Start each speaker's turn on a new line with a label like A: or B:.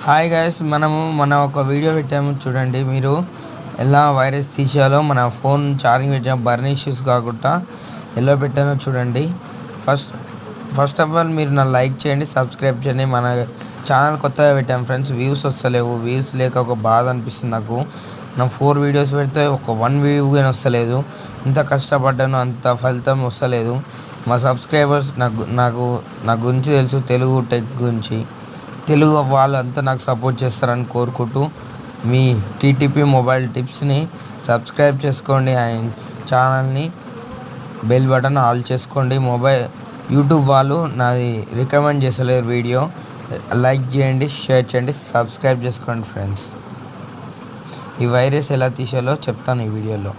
A: Hi guys, మన ఒక video పెట్టాము చూడండి. మీరు ఎలా వైరస్ తీసేయాలో, మన ఫోన్ ఛార్జింగ్ పెట్టాము బర్న్ ఇష్యూస్ కాకుండా ఎలా పెట్టానో చూడండి. ఫస్ట్ ఆఫ్ ఆల్ మీరు నా లైక్ చేయండి, సబ్స్క్రైబ్ చేయండి. మన ఛానల్ కొత్తగా పెట్టాము ఫ్రెండ్స్. వ్యూస్ వస్తలేవు, వ్యూస్ లేక ఒక బాధ అనిపిస్తుంది నాకు. నా 4 వీడియోస్ పెడితే ఒక 1 వ్యూ కానీ వస్తలేదు. ఇంత కష్టపడ్డాను, అంత ఫలితం వస్తలేదు. మా సబ్స్క్రైబర్స్ నా గురించి తెలుసు, తెలుగు టెక్ గురించి. తెలుగు వాళ్ళంతా నాకు సపోర్ట్ చేస్తారని కోరుకుంటూ మీ టీటీపీ మొబైల్ టిప్స్ని సబ్స్క్రైబ్ చేసుకోండి. అండ్ ఛానల్ని బెల్ బటన్ ఆల్ చేసుకోండి. యూట్యూబ్ వాళ్ళు నాది రికమెండ్ చేసలేరు వీడియో. లైక్ చేయండి, షేర్ చేయండి, సబ్స్క్రైబ్ చేసుకోండి ఫ్రెండ్స్. ఈ వైరస్ ఎలా తీసేయాలో చెప్తాను ఈ వీడియోలో.